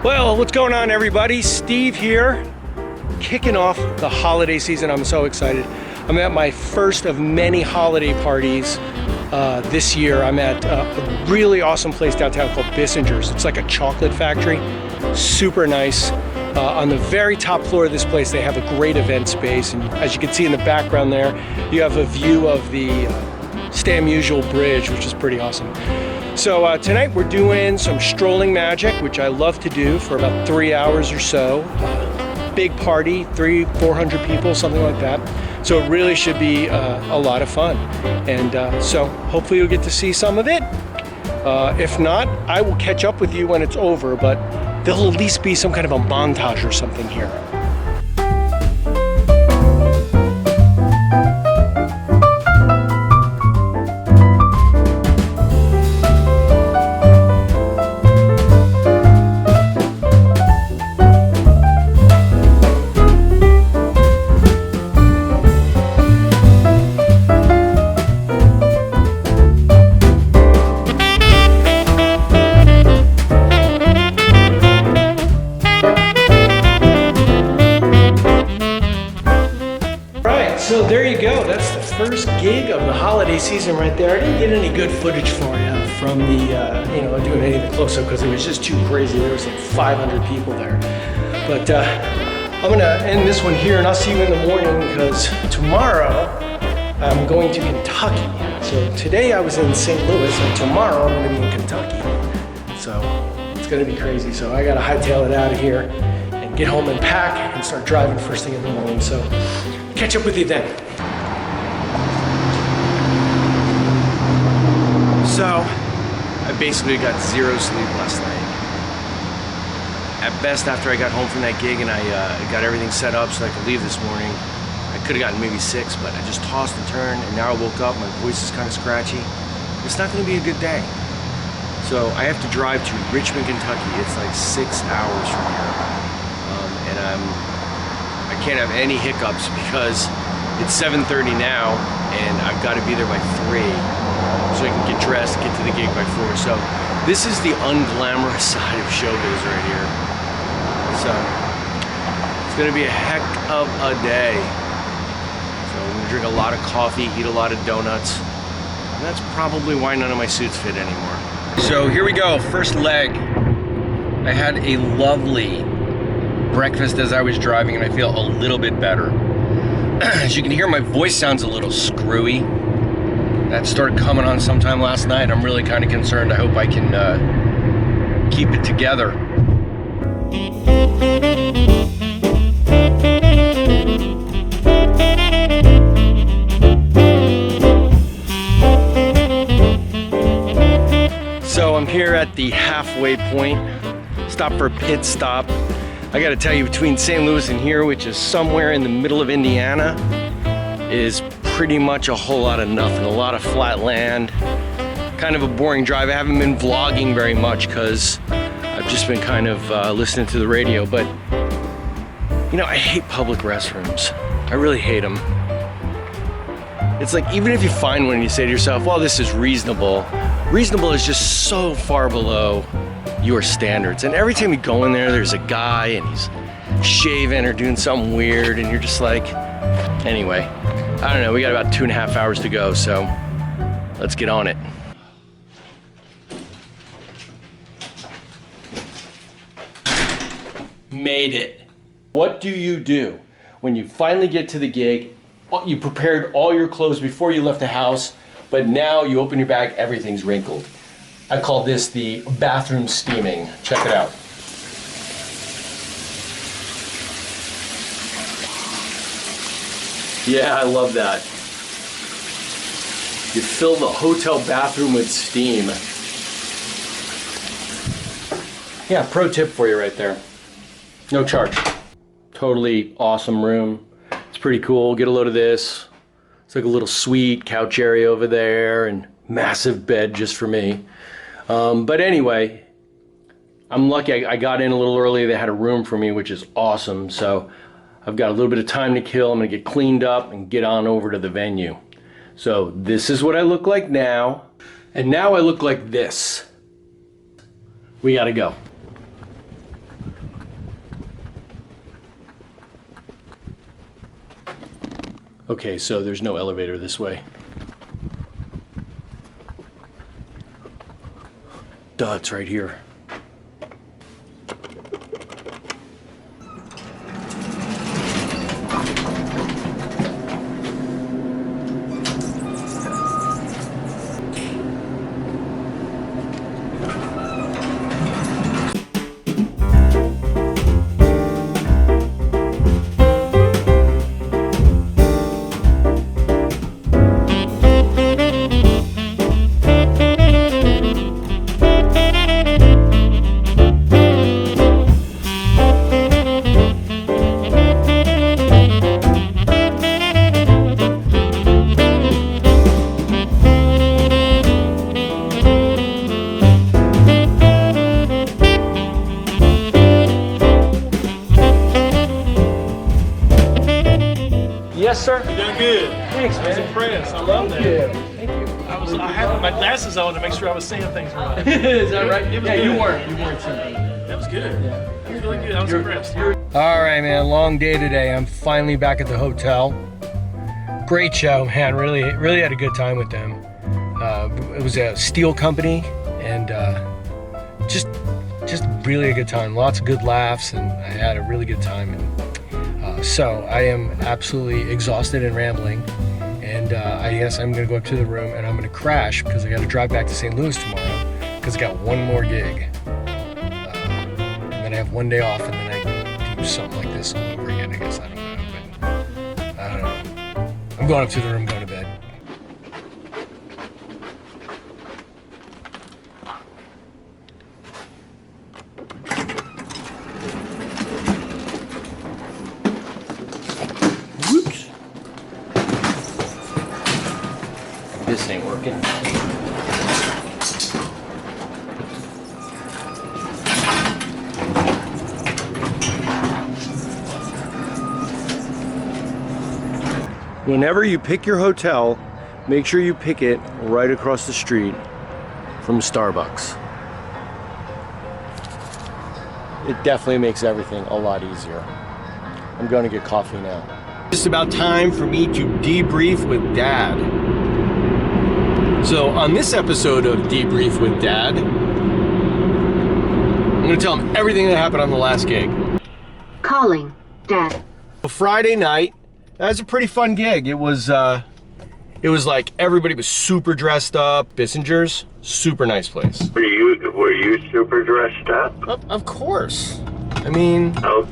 Well, what's going on, everybody? Steve here, kicking off the holiday season. I'm so excited. I'm at my first of many holiday parties this year. I'm at a really awesome place downtown called Bissinger's. It's like a chocolate factory, super nice. On the very top floor of this place, they have a great event space, and as you can see in the background there, you have a view of the Stamusual Bridge, which is pretty awesome. So tonight we're doing some strolling magic, which I love to do for about 3 hours or so. Big party, 300-400 people, something like that. So it really should be a lot of fun. And so hopefully you'll get to see some of it. If not, I will catch up with you when it's over, but there'll at least be some kind of a montage or something here. So there you go, that's the first gig of the holiday season right there. I didn't get any good footage for you from the, doing any of the close-up because it was just too crazy. There was like 500 people there. But I'm gonna end this one here and I'll see you in the morning because tomorrow I'm going to Kentucky. So today I was in St. Louis and tomorrow I'm gonna be in Kentucky. So it's gonna be crazy. So I gotta hightail it out of here and get home and pack and start driving first thing in the morning. So catch up with you then. So, I basically got zero sleep last night. At best, after I got home from that gig and I got everything set up so I could leave this morning, I could have gotten maybe 6, but I just tossed and turned, and now I woke up, my voice is kind of scratchy. It's not going to be a good day. So, I have to drive to Richmond, Kentucky. It's like 6 hours from here. And I can't have any hiccups because it's 7:30 now and I've got to be there by 3 so I can get dressed, get to the gig by 4. So this is the unglamorous side of showbiz right here. So it's going to be a heck of a day. So I'm going to drink a lot of coffee, eat a lot of donuts, and that's probably why none of my suits fit anymore. So here we go, first leg. I had a lovely breakfast as I was driving and I feel a little bit better. As you can hear, my voice sounds a little screwy. That started coming on sometime last night. I'm really kind of concerned. I hope I can keep it together. So I'm here at the halfway point. Stop for a pit stop. I gotta tell you, between St. Louis and here, which is somewhere in the middle of Indiana, is pretty much a whole lot of nothing. A lot of flat land, kind of a boring drive. I haven't been vlogging very much because I've just been kind of listening to the radio, but you know, I hate public restrooms. I really hate them. It's like, even if you find one and you say to yourself, well, this is reasonable. Reasonable is just so far below your standards, and every time you go in there, there's a guy and he's shaving or doing something weird, and you're just like, anyway, I don't know, we got about 2.5 hours to go, so let's get on it. Made it. What do you do when you finally get to the gig? You prepared all your clothes before you left the house, but now you open your bag, everything's wrinkled. I call this the bathroom steaming. Check it out. Yeah, I love that. You fill the hotel bathroom with steam. Yeah, pro tip for you right there. No charge. Totally awesome room. It's pretty cool. Get a load of this. It's like a little suite, couch area over there, and massive bed just for me. But anyway, I'm lucky I got in a little early. They had a room for me, which is awesome. So I've got a little bit of time to kill. I'm gonna get cleaned up and get on over to the venue. So this is what I look like now. And now I look like this. We gotta go. Okay, so there's no elevator this way. Duh, it's right here. Yes, sir. You're doing good. Thanks, man. I was impressed. I love that. Thank you. I had my glasses on to make sure I was seeing things right. Is that right? It was Yeah, good. you weren't seeing. That was good. Yeah. That was really good. I was impressed. All right, man. Long day today. I'm finally back at the hotel. Great show, man. Really had a good time with them. It was a steel company, and just really a good time. Lots of good laughs, and I had a really good time. And so I am absolutely exhausted and rambling, and I guess I'm gonna go up to the room and I'm gonna crash because I got to drive back to St. Louis tomorrow because I got one more gig, and then I have one day off, and then I do something like this all over again. I guess I don't know, but I don't know. I'm going up to the room, going to bed. Whoops. This ain't working. Whenever you pick your hotel, make sure you pick it right across the street from Starbucks. It definitely makes everything a lot easier. I'm going to get coffee now. It's about time for me to debrief with Dad. So on this episode of Debrief with Dad, I'm going to tell him everything that happened on the last gig. Calling Dad. Friday night, that was a pretty fun gig. It was like everybody was super dressed up. Bissinger's, super nice place. Were you super dressed up? Of course. I mean, Oh,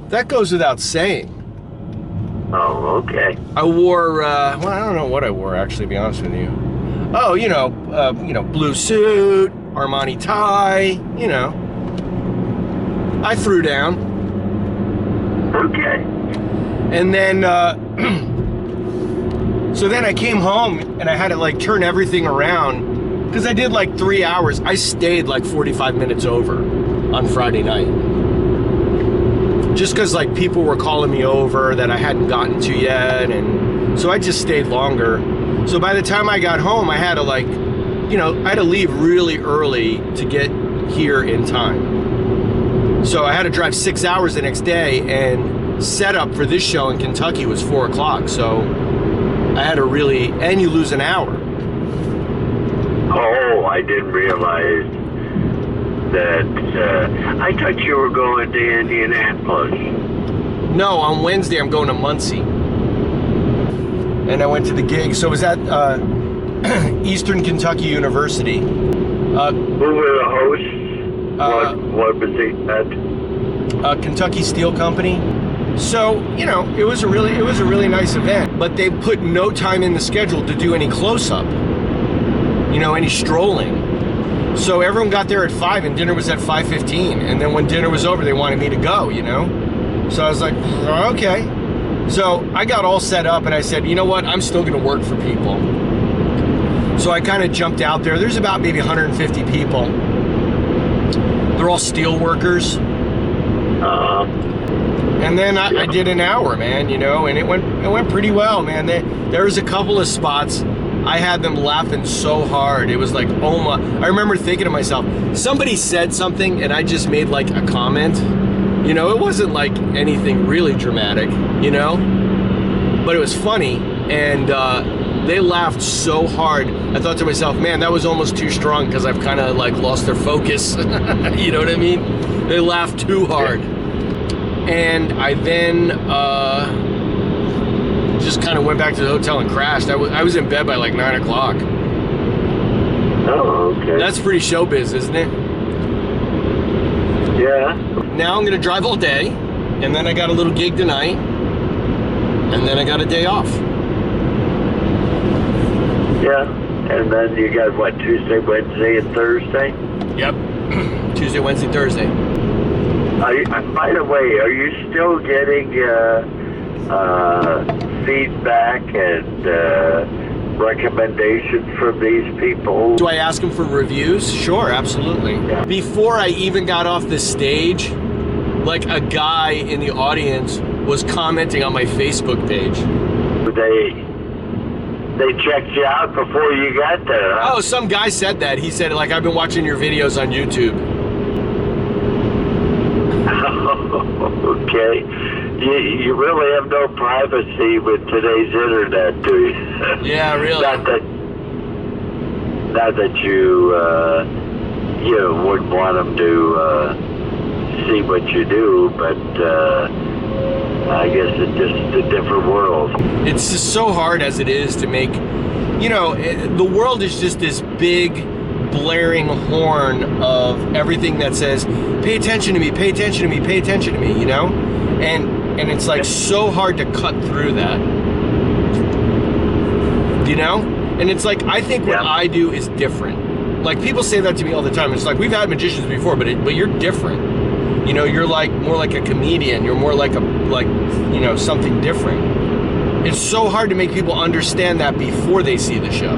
that goes without saying. oh, okay. I wore, well, I don't know what I wore actually, to be honest with you. Oh, you know, blue suit, Armani tie, you know. I threw down. Okay. And then, so then I came home and I had to like turn everything around because I did like 3 hours. I stayed like 45 minutes over on Friday night. Just because like people were calling me over that I hadn't gotten to yet. And so I just stayed longer. So by the time I got home, I had to like, you know, I had to leave really early to get here in time. So I had to drive 6 hours the next day, and setup for this show in Kentucky was 4 o'clock, so I had to really, and you lose an hour. Oh, I didn't realize that. I thought you were going to Indianapolis. No, on Wednesday I'm going to Muncie. And I went to the gig, so it was at Eastern Kentucky University. Who were the hosts? What was it at? Kentucky Steel Company. So, you know, it was a really nice event, but they put no time in the schedule to do any close-up, you know, any strolling. So everyone got there at 5 and dinner was at 5:15, and then when dinner was over, they wanted me to go, you know? So I was like, okay. So I got all set up and I said, you know what, I'm still gonna work for people. So I kind of jumped out there. There's about maybe 150 people. They're all steel workers. And then I did an hour, man, you know, and it went pretty well, man. There was a couple of spots I had them laughing so hard. It was like, oh my, I remember thinking to myself, somebody said something and I just made like a comment. You know, it wasn't like anything really dramatic, you know? but it was funny, and they laughed so hard. I thought to myself, man, that was almost too strong because I've kind of like lost their focus. You know what I mean? They laughed too hard. And I then just kind of went back to the hotel and crashed. I was in bed by like 9 o'clock. Oh, okay. That's pretty showbiz, isn't it? Yeah. Now I'm gonna drive all day, and then I got a little gig tonight, and then I got a day off. Yeah. And then you got what, Tuesday, Wednesday, and Thursday? Yep. Tuesday, Wednesday, Thursday. By the way, are you still getting feedback and recommendation from these people? Do I ask them for reviews? Sure, absolutely. Yeah. Before I even got off the stage, like a guy in the audience was commenting on my Facebook page. They checked you out before you got there, huh? Oh, some guy said that. He said, like, I've been watching your videos on YouTube. Okay. You really have no privacy with today's internet, do you? Yeah, really. Not that you wouldn't want them to see what you do, but I guess it's just a different world. It's just so hard as it is to make, the world is just this big blaring horn of everything that says, pay attention to me, pay attention to me, pay attention to me, And it's like so hard to cut through that, And it's like, I think what I do is different. Like, people say that to me all the time. It's like, we've had magicians before, but you're different. You're like more like a comedian. You're more like something different. It's so hard to make people understand that before they see the show.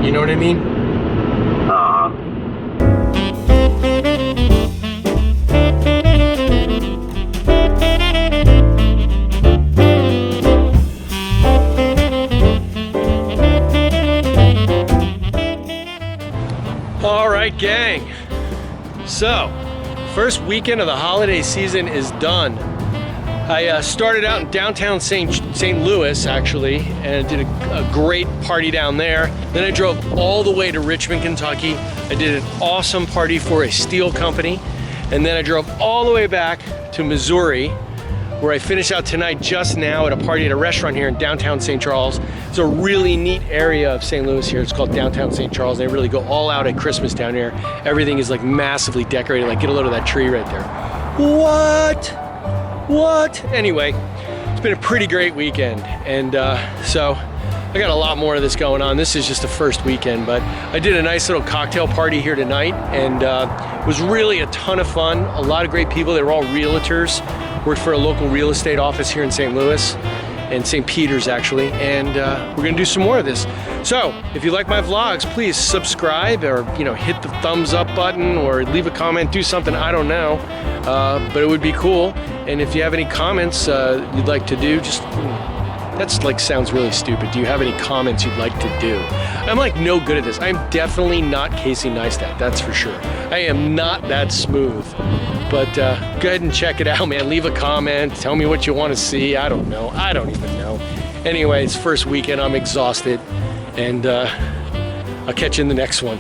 You know what I mean? All right, gang. So, first weekend of the holiday season is done. I started out in downtown St. Louis, actually, and did a great party down there. Then I drove all the way to Richmond, Kentucky. I did an awesome party for a steel company. And then I drove all the way back to Missouri, where I finished out tonight just now at a party at a restaurant here in downtown St. Charles. It's a really neat area of St. Louis here. It's called downtown St. Charles. They really go all out at Christmas down here. Everything is like massively decorated. Like, get a load of that tree right there. What? Anyway, it's been a pretty great weekend. And so I got a lot more of this going on. This is just the first weekend, but I did a nice little cocktail party here tonight, and it was really a ton of fun. A lot of great people. They were all realtors. Worked for a local real estate office here in St. Louis, and St. Peter's actually, and we're gonna do some more of this. So if you like my vlogs, please subscribe, or hit the thumbs up button, or leave a comment, do something, I don't know, but it would be cool. And if you have any comments you'd like to do, just that's like sounds really stupid. Do you have any comments you'd like to do? I'm like no good at this. I'm definitely not Casey Neistat, that's for sure. I am not that smooth. But go ahead and check it out, man. Leave a comment, tell me what you want to see. I don't know, I don't even know. Anyways, first weekend, I'm exhausted, and I'll catch you in the next one.